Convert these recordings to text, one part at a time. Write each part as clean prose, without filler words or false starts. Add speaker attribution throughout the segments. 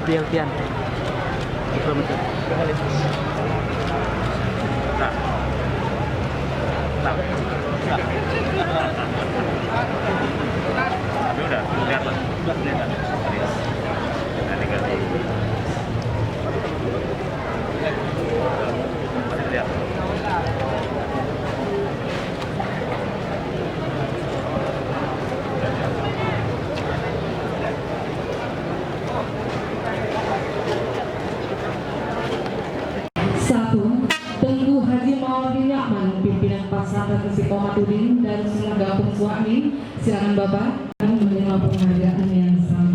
Speaker 1: Prialtian. Kilometer.
Speaker 2: Nah. Nah. Tapi udah lihat lah. Udah lihat. Nanti ganti. Masih lihat.
Speaker 3: Tengku Haji Mawadin Yakman, pimpinan Pasar Istiqomatudin dan Semoga Suami, silakan Bapak menerima penghargaan yang sama.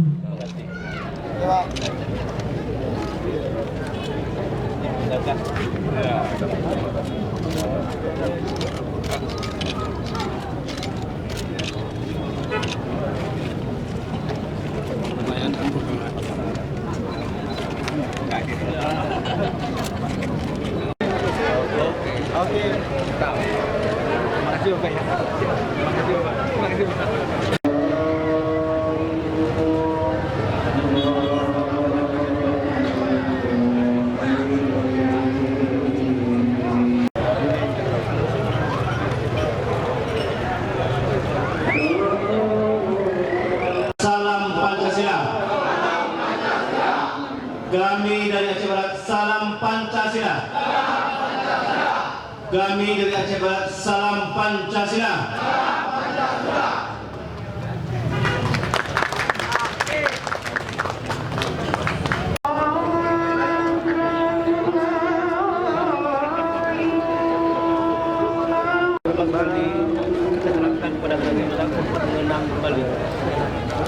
Speaker 1: Oke. Terima kasih Bapak ya. Terima kasih Bapak. Terima kasih Bapak.
Speaker 4: Salam Pancasila. Kami dari Aceh Barat, salam Pancasila. Kami dari Aceh Barat, salam Pancasila.
Speaker 1: Kembali kita serahkan kepada kita untuk mengenang kembali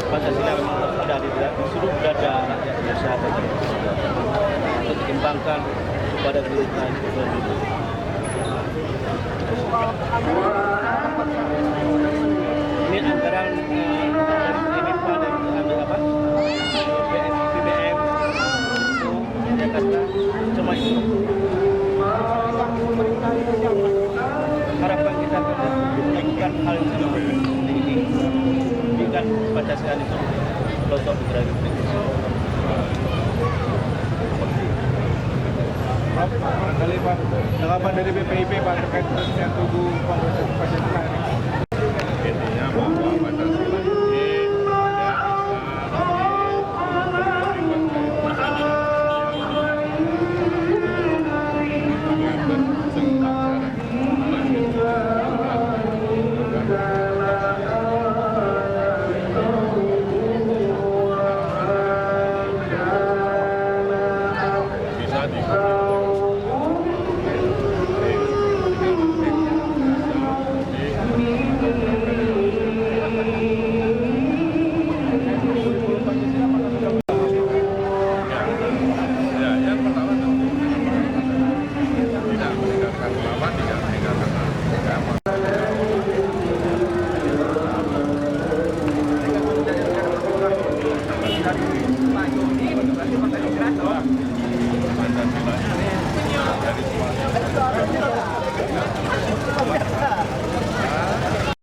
Speaker 1: Pancasila yang ada di seluruh dada rakyat Indonesia untuk dikembangkan kepada kehidupan sendiri. Ini anggaran MIPA dan ambil apa? BBM Jakarta cuma itu. Harapan kita adalah melakukan hal yang sama ini. Jadikan Pancasila itu pelosok negara Indonesia.
Speaker 5: Barangkali Pak, tanggapan dari BPIP Pak terkait dengan tubuh Pancasila.